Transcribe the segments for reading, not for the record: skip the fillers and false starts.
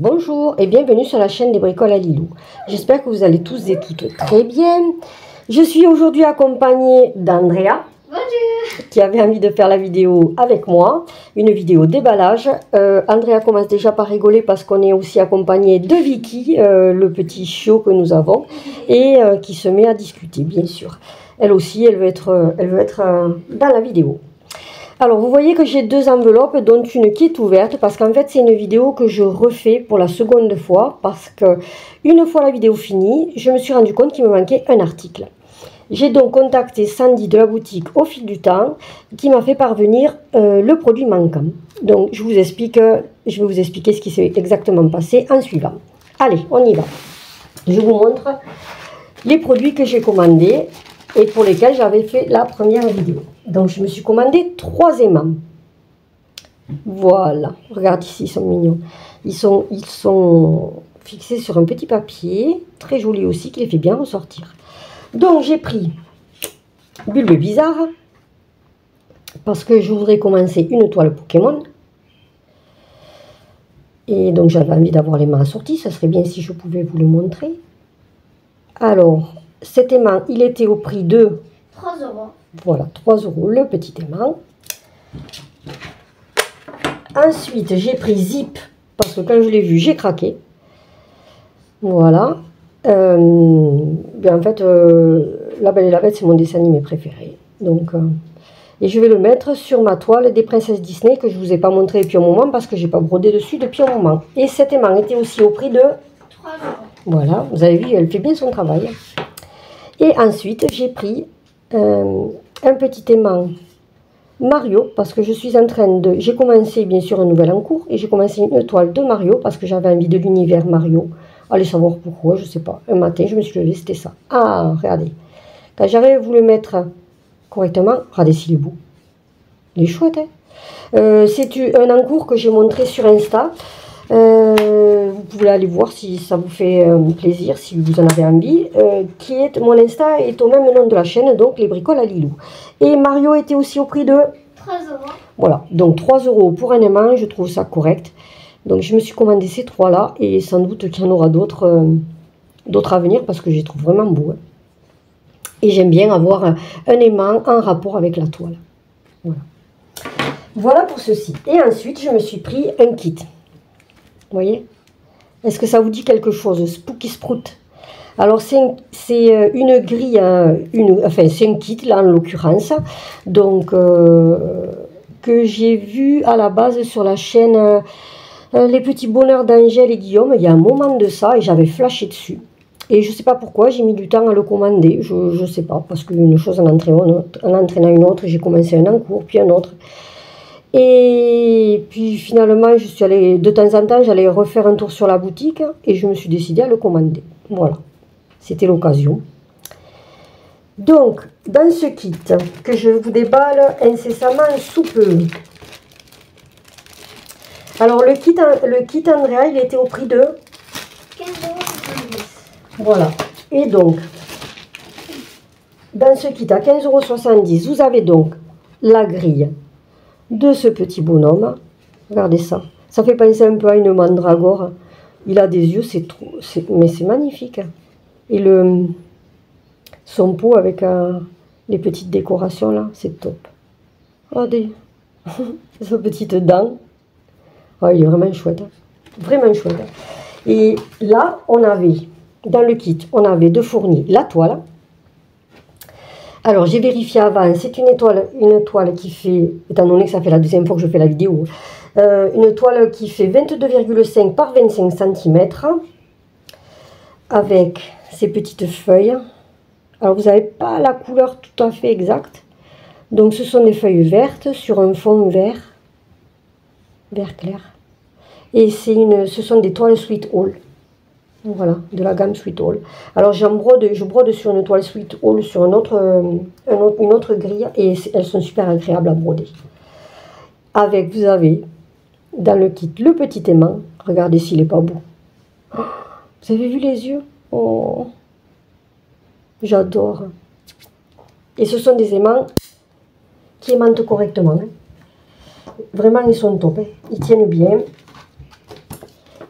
Bonjour et bienvenue sur la chaîne des bricoles à Lilou. J'espère que vous allez tous et toutes très bien. Je suis aujourd'hui accompagnée d'Andrea. Bonjour. Qui avait envie de faire la vidéo avec moi, une vidéo déballage. Andrea commence déjà par rigoler parce qu'on est aussi accompagné de Vicky, le petit chiot que nous avons, et qui se met à discuter bien sûr. Elle aussi, elle veut être dans la vidéo. Alors, vous voyez que j'ai deux enveloppes, dont une qui est ouverte, parce qu'en fait, c'est une vidéo que je refais pour la seconde fois, parce que une fois la vidéo finie, je me suis rendu compte qu'il me manquait un article. J'ai donc contacté Sandy de la boutique Au Fil du Temps, qui m'a fait parvenir le produit manquant. Donc, je vais vous expliquer ce qui s'est exactement passé en suivant. Allez, on y va. Je vous montre les produits que j'ai commandés et pour lesquels j'avais fait la première vidéo. Donc, je me suis commandé 3 aimants. Voilà. Regarde ici, ils sont mignons. Ils sont fixés sur un petit papier. Très joli aussi, qui les fait bien ressortir. Donc, j'ai pris Bulbe Bizarre. Parce que je voudrais commencer une toile Pokémon. Et donc, j'avais envie d'avoir les mains assorties. Ça serait bien si je pouvais vous le montrer. Alors, cet aimant, il était au prix de 3 €. Voilà, 3 € le petit aimant. Ensuite, j'ai pris Zip, parce que quand je l'ai vu, j'ai craqué. Voilà. En fait, La Belle et la Bête, c'est mon dessin animé préféré. Donc, et je vais le mettre sur ma toile des princesses Disney, que je ne vous ai pas montré depuis un moment, parce que je n'ai pas brodé dessus depuis un moment. Et cet aimant était aussi au prix de 3 €. Voilà, vous avez vu, elle fait bien son travail. Et ensuite, j'ai pris un petit aimant Mario, parce que je suis en train de... J'ai commencé bien sûr un nouvel en cours, et j'ai commencé une toile de Mario, parce que j'avais envie de l'univers Mario. Allez savoir pourquoi, je sais pas. Un matin, je me suis levée, c'était ça. Ah, regardez. Quand j'arrive à vous le mettre correctement, regardez s'il est beau. Il est chouette, hein. C'est un encours que j'ai montré sur Insta. Vous pouvez aller voir si ça vous fait plaisir, si vous en avez envie. Mon Insta est au même nom de la chaîne, donc les bricoles à Lilou. Et Mario était aussi au prix de 3 €. Voilà, donc 3 € pour un aimant, je trouve ça correct. Donc je me suis commandé ces 3 là, et sans doute qu'il y en aura d'autres à venir, parce que je les trouve vraiment beaux. Hein. Et j'aime bien avoir un aimant en rapport avec la toile. Voilà. Voilà pour ceci. Et ensuite, je me suis pris un kit. Vous voyez? Est-ce que ça vous dit quelque chose? Spooky Sprout. Alors, c'est une grille, enfin, c'est un kit, là, en l'occurrence. Donc, que j'ai vu à la base sur la chaîne Les Petits Bonheurs d'Angèle et Guillaume. Il y a un moment de ça, et j'avais flashé dessus. Et je ne sais pas pourquoi, j'ai mis du temps à le commander. Je ne sais pas, parce qu'une chose en entraînant une autre, j'ai commencé un en cours, puis un autre. Et puis finalement, je suis allée, de temps en temps, j'allais refaire un tour sur la boutique et je me suis décidée à le commander. Voilà, c'était l'occasion. Donc, dans ce kit que je vous déballe incessamment sous peu. Alors, le kit Andrea, il était au prix de 15,70 €. Voilà. Et donc, dans ce kit à 15,70 €, vous avez donc la grille de ce petit bonhomme. Regardez ça. Ça fait penser un peu à une mandragore. Il a des yeux, mais c'est magnifique. Et son pot avec les petites décorations là, c'est top. Regardez. Sa petite dent. Oh, il est vraiment chouette. Vraiment chouette. Et là, dans le kit, on avait de fourni la toile. Alors, j'ai vérifié avant, c'est une toile qui fait, étant donné que ça fait la deuxième fois que je fais la vidéo, une toile qui fait 22,5 par 25 cm, avec ces petites feuilles. Alors, vous n'avez pas la couleur tout à fait exacte. Donc, ce sont des feuilles vertes sur un fond vert clair. Et ce sont des toiles Sweet Haul. Voilà, de la gamme Sweet Haul. Alors je brode sur une toile Sweet Haul sur une autre grille, et elles sont super agréables à broder. Vous avez dans le kit le petit aimant. Regardez s'il n'est pas beau. Oh, vous avez vu les yeux? Oh, j'adore. Et ce sont des aimants qui aimantent correctement. Hein. Vraiment, ils sont top. Hein. Ils tiennent bien.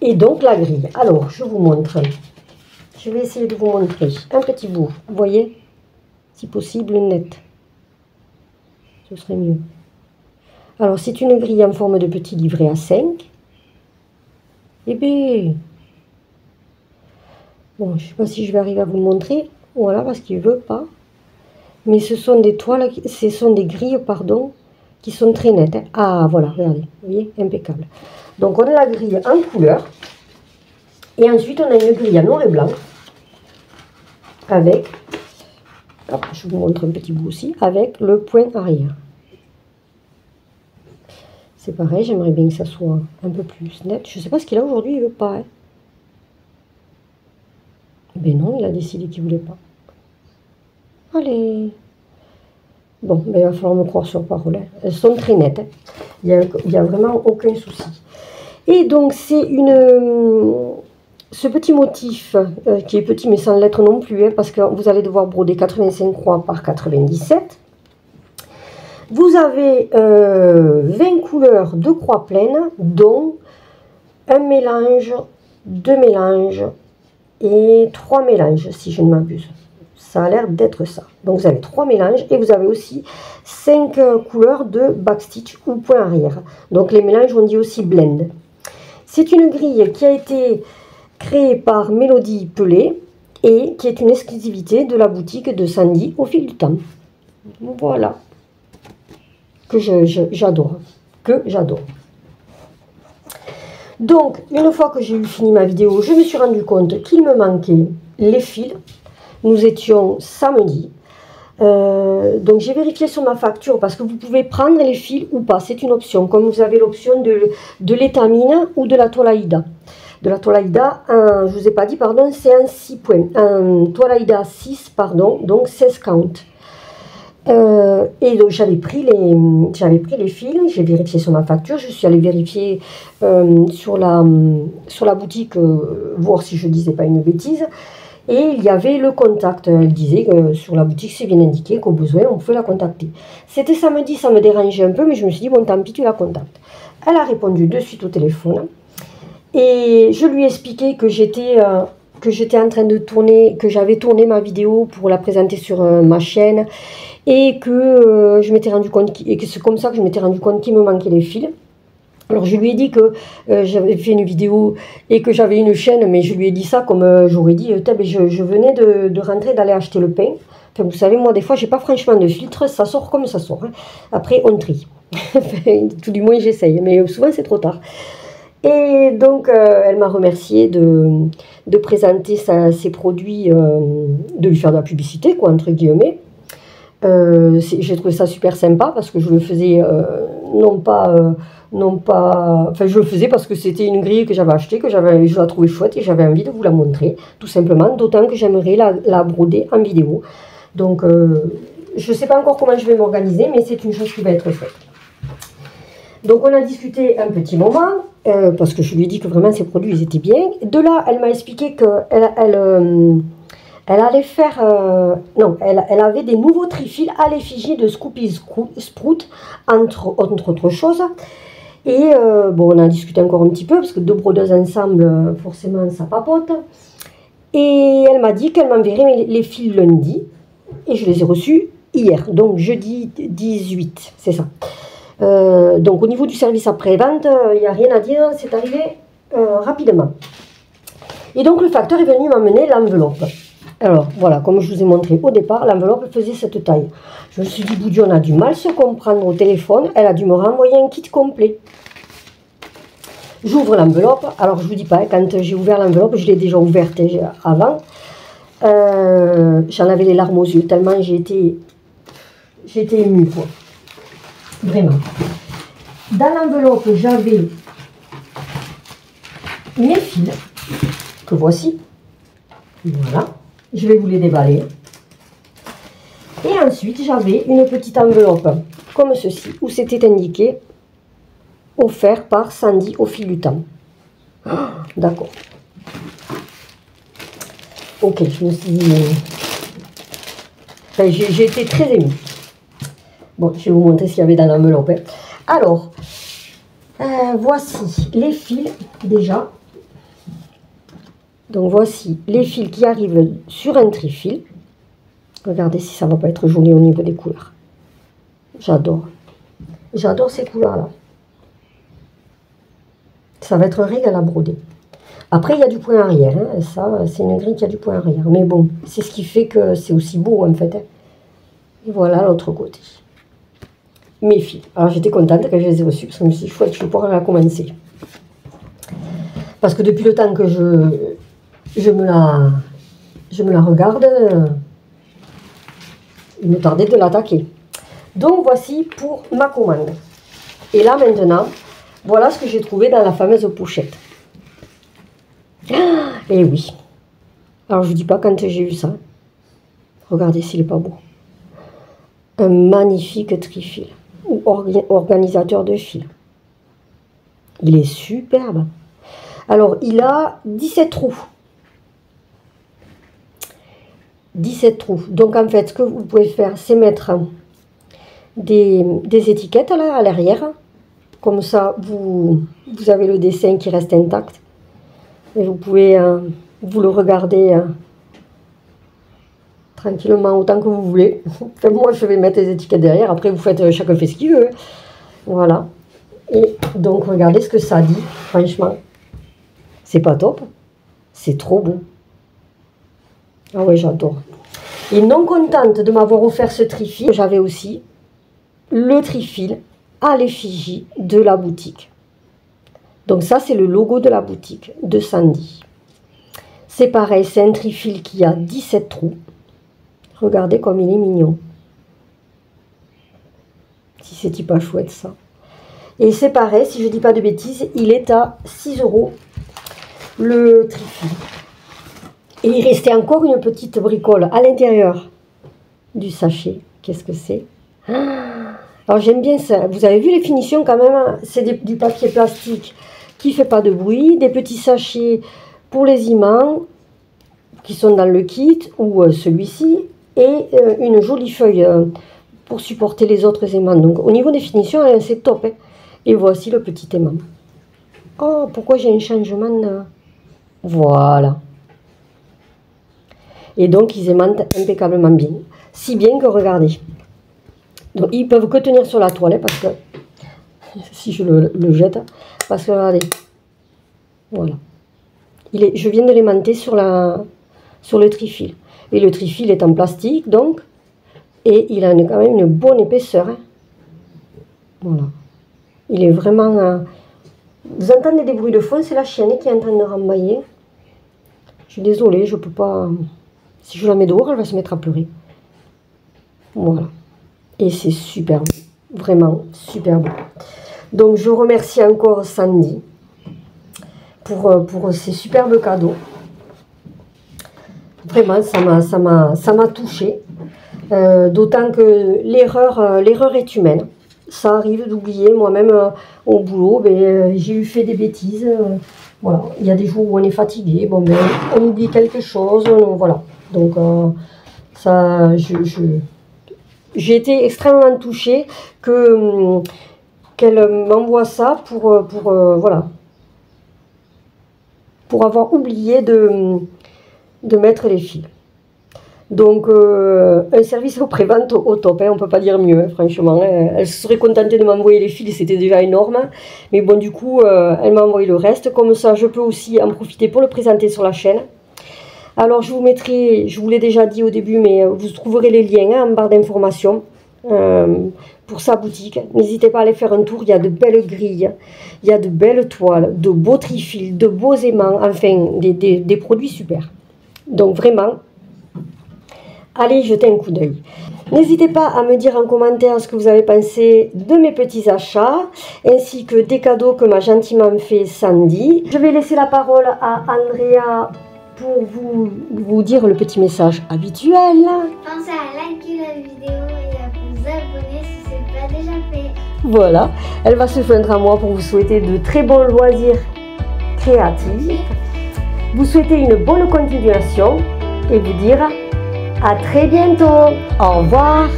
Et donc la grille. Alors, je vous montre. Je vais essayer de vous montrer un petit bout. Vous voyez? Si possible, net. Ce serait mieux. Alors, c'est une grille en forme de petit livret A5. Eh bien, bon, je ne sais pas si je vais arriver à vous le montrer. Voilà, parce qu'il ne veut pas. Mais ce sont des toiles, ce sont des grilles, pardon, qui sont très nettes. Hein. Ah, voilà, regardez, vous voyez, impeccable. Donc, on a la grille en couleur. Et ensuite, on a une grille en noir et blanc. Avec, hop, je vous montre un petit bout aussi, avec le point arrière. C'est pareil, j'aimerais bien que ça soit un peu plus net. Je ne sais pas ce qu'il a aujourd'hui, il ne veut pas. Hein. Ben non, il a décidé qu'il ne voulait pas. Allez. Bon, ben il va falloir me croire sur parole. Hein. Elles sont très nettes. Hein. Il n'y a vraiment aucun souci. Et donc, c'est ce petit motif, qui est petit mais sans lettres non plus, hein, parce que vous allez devoir broder 85 croix par 97. Vous avez 20 couleurs de croix pleines, dont un mélange, 2 mélanges et 3 mélanges, si je ne m'abuse. Ça a l'air d'être ça. Donc vous avez 3 mélanges et vous avez aussi 5 couleurs de backstitch ou point arrière. Donc les mélanges, on dit aussi blend. C'est une grille qui a été créée par Mélodie Pelé et qui est une exclusivité de la boutique de Sandy au fil du temps. Voilà. Que j'adore. Que j'adore. Donc, une fois que j'ai eu fini ma vidéo, je me suis rendu compte qu'il me manquait les fils. Nous étions samedi. Donc, j'ai vérifié sur ma facture parce que vous pouvez prendre les fils ou pas. C'est une option. Comme vous avez l'option de l'étamine ou de la toile Aïda. De la toile Aïda, je ne vous ai pas dit, pardon, c'est un 6 points. Un toile Aïda 6, pardon, donc 16 count. Et donc j'avais pris les fils, j'ai vérifié sur ma facture, je suis allée vérifier sur la boutique, voir si je ne disais pas une bêtise, et il y avait le contact. Elle disait que sur la boutique c'est bien indiqué qu'au besoin on pouvait la contacter. C'était samedi, ça me dérangeait un peu, mais je me suis dit bon tant pis, tu la contactes. Elle a répondu de suite au téléphone, et je lui ai expliqué que j'étais en train de tourner, que j'avais tourné ma vidéo pour la présenter sur ma chaîne, et que je m'étais rendu compte, et que c'est comme ça que je m'étais rendu compte qu'il me manquait les fils. Alors je lui ai dit que j'avais fait une vidéo et que j'avais une chaîne, mais je lui ai dit ça comme j'aurais dit, je venais de rentrer, d'aller acheter le pain. Enfin, vous savez, moi des fois j'ai pas franchement de filtre, ça sort comme ça sort. Hein. Après on trie. Tout du moins j'essaye, mais souvent c'est trop tard. Et donc, elle m'a remercié de présenter ses produits, de lui faire de la publicité, quoi, entre guillemets. J'ai trouvé ça super sympa parce que je le faisais, enfin, je le faisais parce que c'était une grille que j'avais achetée, je la trouvais chouette et j'avais envie de vous la montrer, tout simplement, d'autant que j'aimerais la broder en vidéo. Donc, je ne sais pas encore comment je vais m'organiser, mais c'est une chose qui va être faite. Donc on a discuté un petit moment, parce que je lui ai dit que vraiment ces produits ils étaient bien. De là, elle m'a expliqué qu'elle allait faire... non, elle avait des nouveaux trifils à l'effigie de Scoopy Sprout, entre autres choses. Et bon, on a discuté encore un petit peu, parce que deux brodeuses ensemble, forcément ça papote. Et elle m'a dit qu'elle m'enverrait les fils lundi, et je les ai reçus hier, donc jeudi 18, c'est ça. Donc au niveau du service après-vente, il n'y a rien à dire, c'est arrivé rapidement. Et donc le facteur est venu m'amener l'enveloppe. Alors voilà, comme je vous ai montré au départ, l'enveloppe faisait cette taille. Je me suis dit, Boudieu, on a du mal à se comprendre au téléphone, elle a dû me renvoyer un kit complet. J'ouvre l'enveloppe, alors je vous dis pas, quand j'ai ouvert l'enveloppe, je l'ai déjà ouverte avant. J'en avais les larmes aux yeux, tellement j'ai été émue, quoi. Vraiment. Dans l'enveloppe, j'avais mes fils, que voici. Voilà. Je vais vous les déballer. Et ensuite, j'avais une petite enveloppe, comme ceci, où c'était indiqué offert par Sandy au fil du temps. Oh, d'accord. Ok, je me suis dit... Enfin, j'ai été très émue. Bon, je vais vous montrer ce qu'il y avait dans l'enveloppe. Alors, voici les fils, déjà. Donc voici les fils qui arrivent sur un trifil. Regardez si ça va pas être joli au niveau des couleurs. J'adore. J'adore ces couleurs-là. Ça va être un régal à broder. Après, il y a du point arrière. Hein. Ça, c'est une grille qui a du point arrière. Mais bon, c'est ce qui fait que c'est aussi beau, en fait. Hein. Et voilà l'autre côté. Mes fils. Alors, j'étais contente quand je les ai reçus. Parce que je me suis dit, chouette, je vais pouvoir la commencer. Parce que depuis le temps que je me la regarde, il me tardait de l'attaquer. Donc, voici pour ma commande. Et là, maintenant, voilà ce que j'ai trouvé dans la fameuse pochette. Et oui. Alors, je ne vous dis pas quand j'ai eu ça. Regardez s'il n'est pas beau. Un magnifique trifil. Ou organisateur de fil. Il est superbe. Alors, il a 17 trous. 17 trous. Donc, en fait, ce que vous pouvez faire, c'est mettre des étiquettes là, à l'arrière. Comme ça, vous avez le dessin qui reste intact. Et vous pouvez vous le regarder tranquillement autant que vous voulez. Enfin, moi, je vais mettre les étiquettes derrière. Après, vous faites, chacun fait ce qu'il veut. Voilà. Et donc, regardez ce que ça dit. Franchement, c'est pas top. C'est trop beau. Ah ouais, j'adore. Et non contente de m'avoir offert ce trifil, j'avais aussi le trifil à l'effigie de la boutique. Donc ça, c'est le logo de la boutique de Sandy. C'est pareil, c'est un trifil qui a 17 trous. Regardez comme il est mignon. Si c'est pas chouette ça. Et c'est pareil, si je ne dis pas de bêtises, il est à 6 € le trifil. Et il restait encore une petite bricole à l'intérieur du sachet. Qu'est-ce que c'est? Alors j'aime bien ça. Vous avez vu les finitions quand même? C'est du papier plastique qui ne fait pas de bruit. Des petits sachets pour les imants qui sont dans le kit ou celui-ci. Et une jolie feuille pour supporter les autres aimants. Donc au niveau des finitions, c'est top. Hein. Et voici le petit aimant. Oh, pourquoi j'ai un changement de... Voilà. Et donc, ils aimantent impeccablement bien. Si bien que, regardez. Donc, ils peuvent que tenir sur la toile, hein, parce que... Si je le jette. Parce que, regardez. Voilà. Je viens de l'aimanter sur le trifil. Et le trifil est en plastique, donc. Et il a quand même une bonne épaisseur. Hein. Voilà. Il est vraiment... Vous entendez des bruits de fond, c'est la chienne qui est en train de rembailler. Je suis désolée, je ne peux pas... Si je la mets dehors, elle va se mettre à pleurer. Voilà. Et c'est super beau. Vraiment super beau. Donc, je remercie encore Sandy pour ces superbes cadeaux. Vraiment, ça m'a touchée. D'autant que l'erreur est humaine. Ça arrive d'oublier. Moi-même, au boulot, j'ai eu fait des bêtises. Voilà. Il y a des jours où on est fatigué. Bon, on oublie quelque chose. Voilà. Donc, ça, j'ai été extrêmement touchée qu'elle m'envoie ça voilà, pour avoir oublié de mettre les fils. Donc, un service au pré-vente au top, hein, on ne peut pas dire mieux, hein, franchement. Hein. Elle se serait contentée de m'envoyer les fils, c'était déjà énorme. Mais bon, du coup, elle m'a envoyé le reste. Comme ça, je peux aussi en profiter pour le présenter sur la chaîne. Alors, je vous mettrai, je vous l'ai déjà dit au début, mais vous trouverez les liens hein, en barre d'informations pour sa boutique. N'hésitez pas à aller faire un tour, il y a de belles grilles, il y a de belles toiles, de beaux trifils, de beaux aimants, enfin, des produits super. Donc, vraiment, allez jeter un coup d'œil. N'hésitez pas à me dire en commentaire ce que vous avez pensé de mes petits achats, ainsi que des cadeaux que m'a gentiment fait Sandy. Je vais laisser la parole à Andrea pour vous dire le petit message habituel. Pensez à liker la vidéo et à vous abonner si ce n'est pas déjà fait. Voilà, elle va se joindre à moi pour vous souhaiter de très bons loisirs créatifs, vous souhaiter une bonne continuation et vous dire à très bientôt. Au revoir.